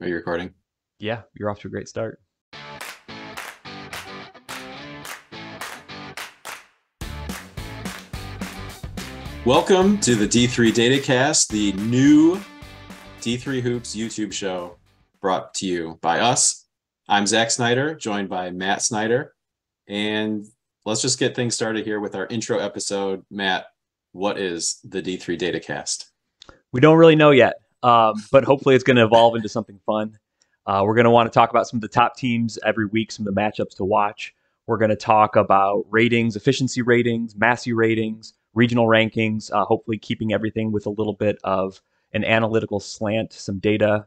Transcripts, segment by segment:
Are you recording? Yeah, you're off to a great start. Welcome to the D3 Datacast, the new D3 Hoops YouTube show brought to you by us. I'm Zach Snyder, joined by Matt Snyder. And let's just get things started here with our intro episode. Matt, what is the D3 Datacast? We don't really know yet, but hopefully it's going to evolve into something fun. We're going to want to talk about some of the top teams every week, some of the matchups to watch. We're going to talk about ratings, efficiency ratings, Massey ratings, regional rankings, hopefully keeping everything with a little bit of an analytical slant, some data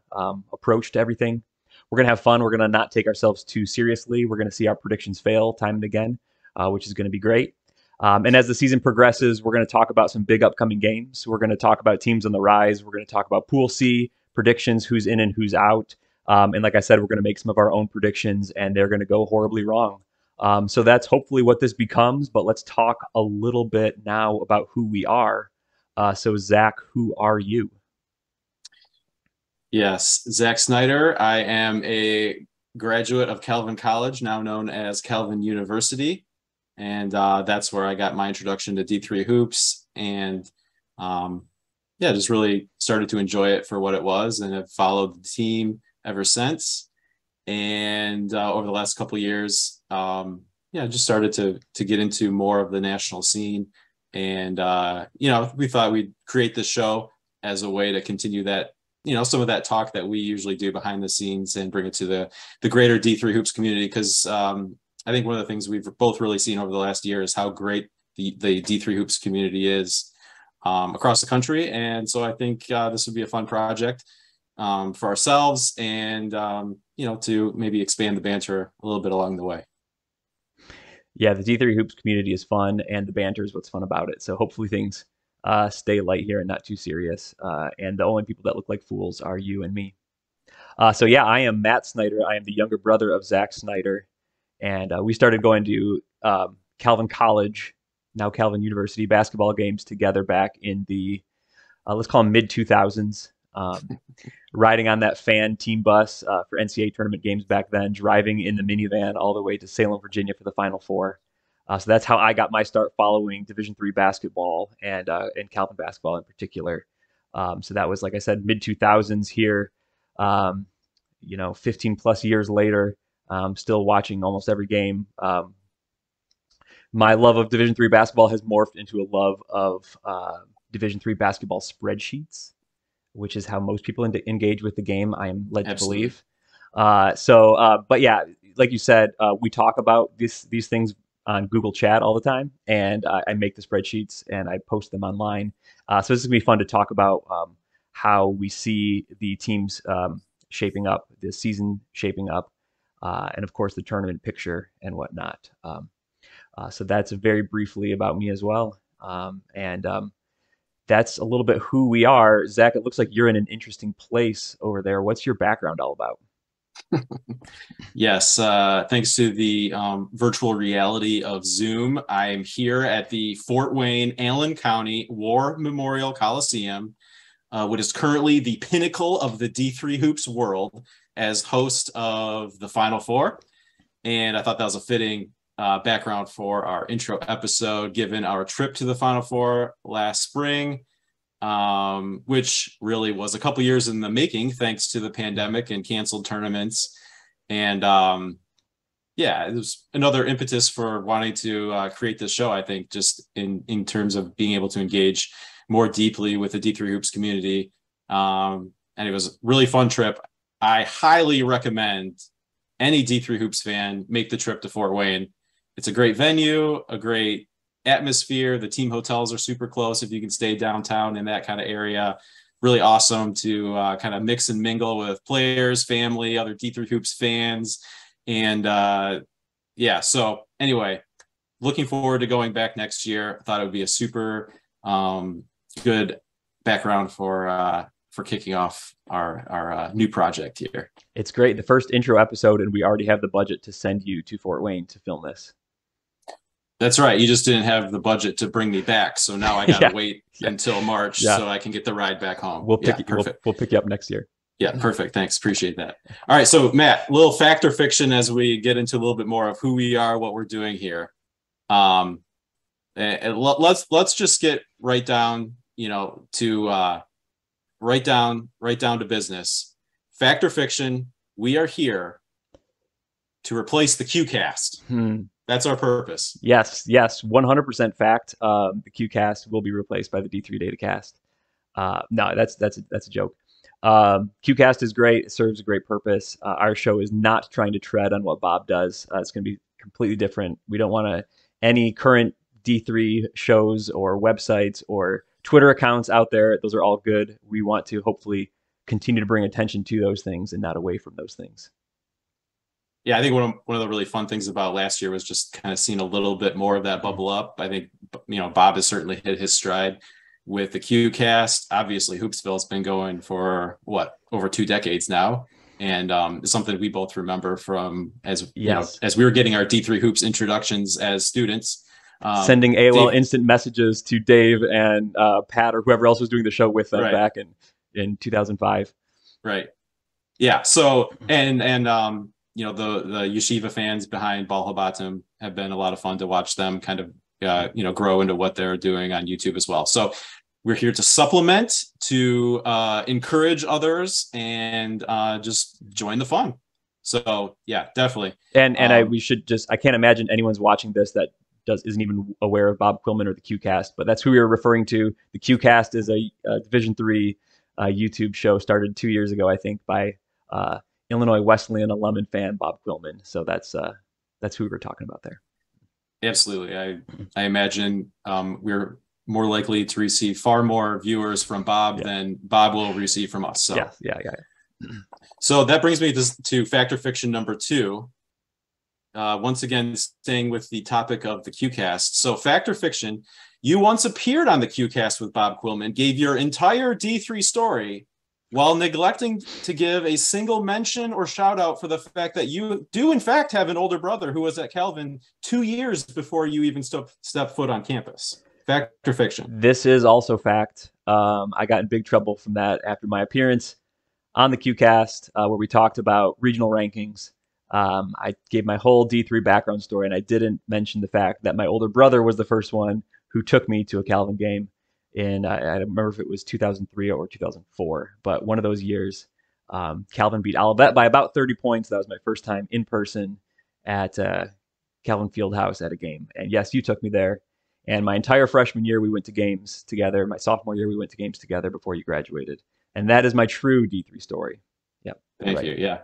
approach to everything. We're going to have fun. We're going to not take ourselves too seriously. We're going to see our predictions fail time and again, which is going to be great. And as the season progresses, we're going to talk about some big upcoming games. We're going to talk about teams on the rise. We're going to talk about Pool C predictions, who's in and who's out. And like I said, we're going to make some of our own predictions, and they're going to go horribly wrong. So that's hopefully what this becomes. But let's talk a little bit now about who we are. So Zach, who are you? Yes, Zach Snyder. I am a graduate of Calvin College, now known as Calvin University. And that's where I got my introduction to D3 Hoops. And just really started to enjoy it for what it was and have followed the team ever since. And over the last couple of years, just started to get into more of the national scene. And, we thought we'd create this show as a way to continue that, some of that talk that we usually do behind the scenes and bring it to the greater D3 Hoops community. Because I think one of the things we've both really seen over the last year is how great the D3 Hoops community is across the country. And so I think this would be a fun project for ourselves and, to maybe expand the banter a little bit along the way. Yeah, the D3 Hoops community is fun, and the banter is what's fun about it. So hopefully things stay light here and not too serious. And the only people that look like fools are you and me. I am Matt Snyder. I am the younger brother of Zach Snyder. And we started going to Calvin College, now Calvin University, basketball games together back in the, let's call them mid-2000s, riding on that fan team bus for NCAA tournament games back then, driving in the minivan all the way to Salem, Virginia for the Final Four. So that's how I got my start following Division III basketball and Calvin basketball in particular. So that was, like I said, mid-2000s here, 15 plus years later. Still watching almost every game. My love of Division III basketball has morphed into a love of Division III basketball spreadsheets, which is how most people engage with the game, I am led to believe. But yeah, like you said, we talk about these things on Google Chat all the time, and I make the spreadsheets and I post them online. So this is going to be fun to talk about how we see the teams shaping up, the season shaping up, and of course the tournament picture and whatnot. So that's very briefly about me as well. That's a little bit who we are. Zach, it looks like you're in an interesting place over there. What's your background all about? Yes, thanks to the virtual reality of Zoom, I'm here at the Fort Wayne, Allen County War Memorial Coliseum, what is currently the pinnacle of the D3 Hoops world, as host of the Final Four. And I thought that was a fitting background for our intro episode, given our trip to the Final Four last spring, which really was a couple years in the making, thanks to the pandemic and canceled tournaments. And it was another impetus for wanting to create this show, I think, just in terms of being able to engage more deeply with the D3 Hoops community. And it was a really fun trip. I highly recommend any D3 Hoops fan make the trip to Fort Wayne. It's a great venue, a great atmosphere. The team hotels are super close if you can stay downtown in that kind of area. Really awesome to kind of mix and mingle with players, family, other D3 Hoops fans. And so anyway, looking forward to going back next year. I thought it would be a super good background for kicking off our new project here. It's great. The first intro episode, and we already have the budget to send you to Fort Wayne to film this. That's right. You just didn't have the budget to bring me back. So now I got to wait until March so I can get the ride back home. We'll pick you up next year. Yeah, perfect. Thanks. Appreciate that. All right. So Matt, little fact or fiction as we get into a little bit more of who we are, what we're doing here. Um, and let's just get right down, to right down to business. Fact or fiction, we are here to replace the QCast. That's our purpose. Yes, 100% fact. The QCast will be replaced by the D3 Datacast. No, that's a joke. QCast is great. It serves a great purpose. Our show is not trying to tread on what Bob does. It's going to be completely different. We don't want any current D3 shows or websites or Twitter accounts out there. Those are all good. We want to hopefully continue to bring attention to those things and not away from those things. Yeah, I think one of the really fun things about last year was just kind of seeing a little bit more of that bubble up. I think, Bob has certainly hit his stride with the QCast. Obviously, Hoopsville's been going for over 2 decades now. And it's something we both remember from as we were getting our D3 Hoops introductions as students. Sending AOL instant messages to Dave and Pat or whoever else was doing the show with them back in 2005. Right. Yeah. So, and the yeshiva fans behind Bal Habatim have been a lot of fun to watch them kind of, grow into what they're doing on YouTube as well. So we're here to supplement, to encourage others, and just join the fun. So yeah, definitely. And I can't imagine anyone's watching this that isn't even aware of Bob Quillman or the QCast, but that's who we were referring to. The QCast is a Division III YouTube show started 2 years ago, I think, by Illinois Wesleyan alum and fan Bob Quillman. So that's who we were talking about there. Absolutely. I imagine we're more likely to receive far more viewers from Bob than Bob will receive from us. So yeah. So that brings me to fact or fiction number 2. Once again, staying with the topic of the QCast. So fact or fiction, you once appeared on the QCast with Bob Quillman, gave your entire D3 story while neglecting to give a single mention or shout out for the fact that you do in fact have an older brother who was at Calvin 2 years before you even stepped foot on campus. Fact or fiction? This is also fact. I got in big trouble from that after my appearance on the QCast where we talked about regional rankings. I gave my whole D3 background story, and I didn't mention the fact that my older brother was the first one who took me to a Calvin game. And I don't remember if it was 2003 or 2004, but one of those years, Calvin beat Olivet by about 30 points. That was my first time in person at Calvin Fieldhouse at a game. And yes, you took me there. And my entire freshman year, we went to games together. My sophomore year, we went to games together before you graduated. And that is my true D3 story. Yep. Thank you. Yeah.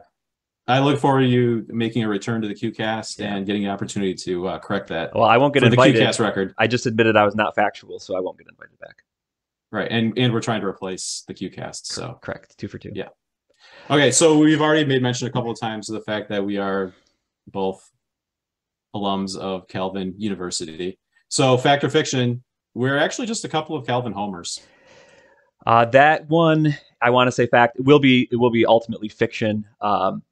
I look forward to you making a return to the QCast and getting an opportunity to correct that. Well, I won't get invited. The QCast record. I just admitted I was not factual, so I won't get invited back. Right, and we're trying to replace the QCast. So correct, 2 for 2. Yeah. Okay, so we've already made mention a couple of times of the fact that we are both alums of Calvin University. So fact or fiction, we're actually just a couple of Calvin homers. That one, I want to say fact. It will be ultimately fiction.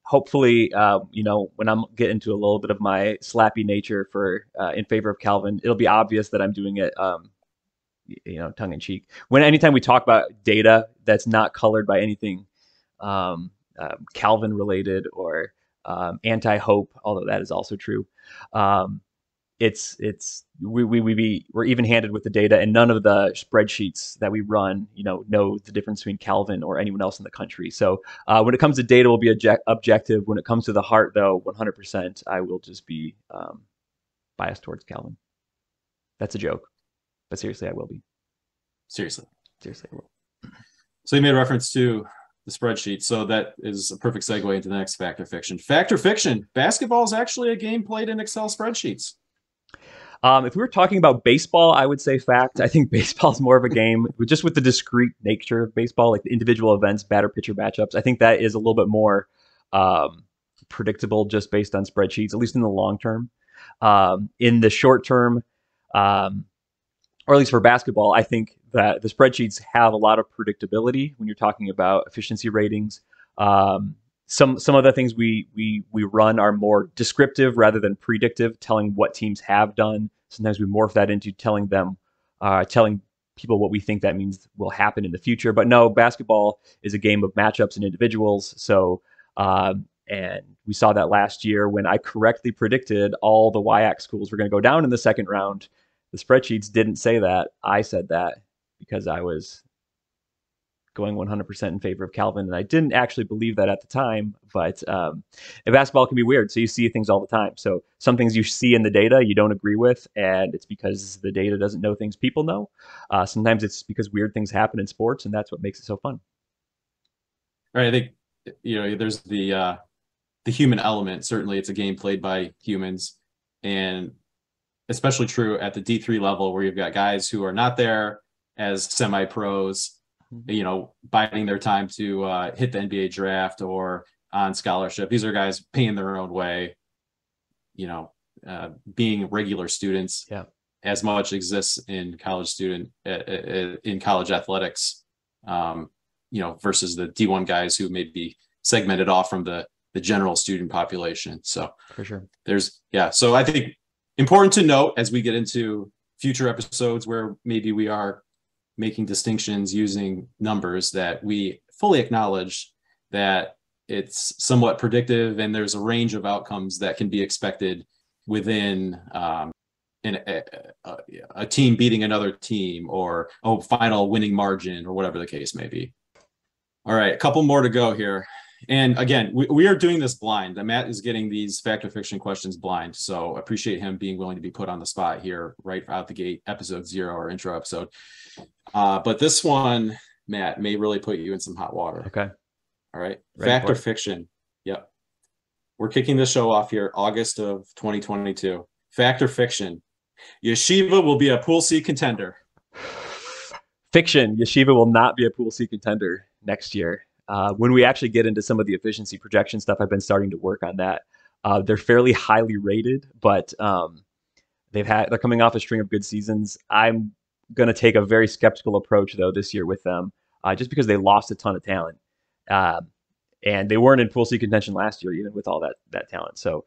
Hopefully, when I'm getting into a little bit of my slappy nature in favor of Calvin, it'll be obvious that I'm doing it, tongue in cheek. Anytime we talk about data that's not colored by anything Calvin related or anti-hope, although that is also true. We're even-handed with the data, and none of the spreadsheets that we run, know the difference between Calvin or anyone else in the country. So when it comes to data, we'll be objective. When it comes to the heart, though, 100%, I will just be biased towards Calvin. That's a joke, but seriously, I will be. Seriously, I will. So you made reference to the spreadsheet, so that is a perfect segue into the next fact or fiction. Fact or fiction: basketball is actually a game played in Excel spreadsheets. If we were talking about baseball, I would say fact. I think baseball is more of a game just with the discrete nature of baseball, like the individual events, batter-pitcher matchups. I think that is a little bit more predictable just based on spreadsheets, at least in the long term. In the short term, or at least for basketball, I think that the spreadsheets have a lot of predictability when you're talking about efficiency ratings. Some of the things we run are more descriptive rather than predictive, telling what teams have done. Sometimes we morph that into telling people what we think that means will happen in the future. But no, basketball is a game of matchups and individuals. So, and we saw that last year when I correctly predicted all the WIAC schools were going to go down in the second round. The spreadsheets didn't say that. I said that because I was going 100% in favor of Calvin, and I didn't actually believe that at the time. But basketball can be weird, so you see things all the time. So some things you see in the data you don't agree with, and it's because the data doesn't know things people know. Sometimes it's because weird things happen in sports, and that's what makes it so fun. All right, I think there's the human element. Certainly, it's a game played by humans, and especially true at the D3 level, where you've got guys who are not there as semi-pros, biding their time to hit the NBA draft or on scholarship. These are guys paying their own way, being regular students. Yeah. As much exists in college athletics, versus the D1 guys who may be segmented off from the general student population. So for sure. So I think important to note as we get into future episodes where maybe we are making distinctions using numbers, that we fully acknowledge that it's somewhat predictive and there's a range of outcomes that can be expected within a team beating another team, or final winning margin, or whatever the case may be. All right, a couple more to go here. And again, we are doing this blind. Matt is getting these fact or fiction questions blind. So appreciate him being willing to be put on the spot here right out the gate, episode 0, our intro episode. But this one, Matt, may really put you in some hot water. Okay. All right. Fact or fiction? Yep. We're kicking the show off here, August of 2022. Fact or fiction? Yeshiva will be a Pool C contender. Fiction. Yeshiva will not be a Pool C contender next year. When we actually get into some of the efficiency projection stuff, I've been starting to work on that. They're fairly highly rated, but they're coming off a string of good seasons. I'm going to take a very skeptical approach though this year with them, just because they lost a ton of talent, and they weren't in Pool C contention last year, even with all that talent. So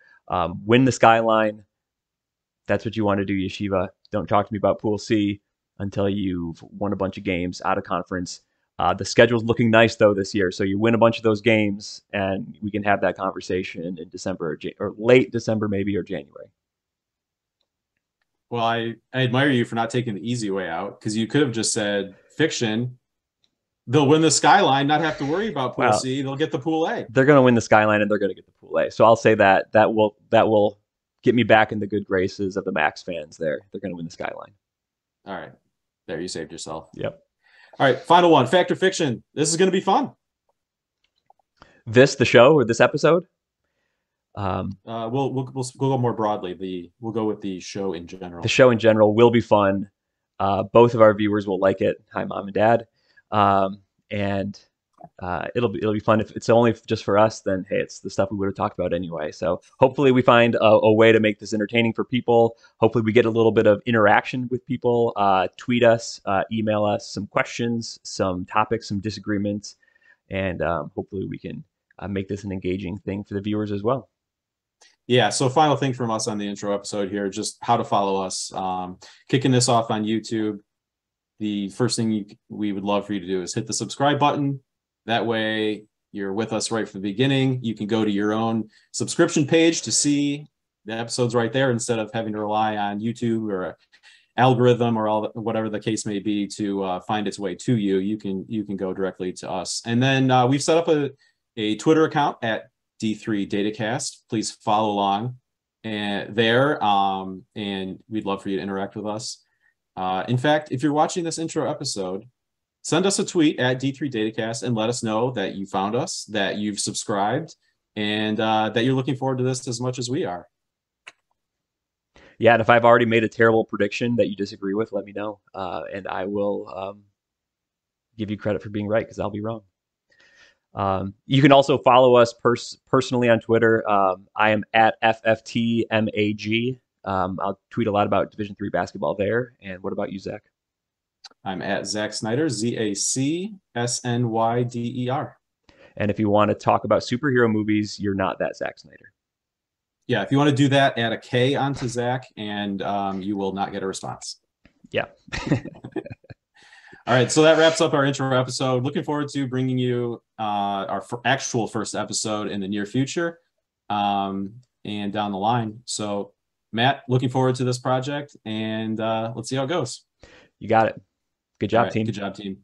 win the Skyline. That's what you want to do, Yeshiva. Don't talk to me about Pool C until you've won a bunch of games out of conference. The schedule's looking nice though this year, so you win a bunch of those games, and we can have that conversation in December or late December maybe, or January. Well, I admire you for not taking the easy way out, because you could have just said fiction. They'll win the Skyline, not have to worry about Pool C. They'll get the Pool A. They're going to win the Skyline, and they're going to get the Pool A. So I'll say that will get me back in the good graces of the Max fans there. They're going to win the Skyline. All right. There, you saved yourself. Yep. All right, final one. Fact or fiction? This is going to be fun. The show or this episode? We'll go more broadly. We'll go with the show in general. The show in general will be fun. Both of our viewers will like it. Hi, Mom and Dad. And it'll be fun. If it's only just for us, then hey, it's the stuff we would have talked about anyway. So hopefully we find a way to make this entertaining for people. Hopefully we get a little bit of interaction with people. Tweet us, email us some questions, some topics, some disagreements, and hopefully we can make this an engaging thing for the viewers as well. Yeah, so final thing from us on the intro episode here, just how to follow us. Kicking this off on YouTube, the first thing we would love for you to do is hit the subscribe button. That way you're with us right from the beginning. You can go to your own subscription page to see the episodes right there, instead of having to rely on YouTube or algorithm or whatever the case may be to find its way to you. You can go directly to us. And then we've set up a Twitter account at D3 Datacast. Please follow along there, and we'd love for you to interact with us. In fact, if you're watching this intro episode, send us a tweet at D3 Datacast and let us know that you found us, that you've subscribed, and that you're looking forward to this as much as we are. Yeah, and if I've already made a terrible prediction that you disagree with, let me know, and I will give you credit for being right, because I'll be wrong. You can also follow us personally on Twitter. I am at FFTMAG. I'll tweet a lot about Division III basketball there. And what about you, Zach? I'm at Zach Snyder, ZACSNYDER. And if you want to talk about superhero movies, you're not that Zach Snyder. Yeah, if you want to do that, add a K onto Zach, and you will not get a response. Yeah. All right, so that wraps up our intro episode. Looking forward to bringing you our actual first episode in the near future and down the line. So, Matt, looking forward to this project, and let's see how it goes. You got it. Good job, team. Good job, team.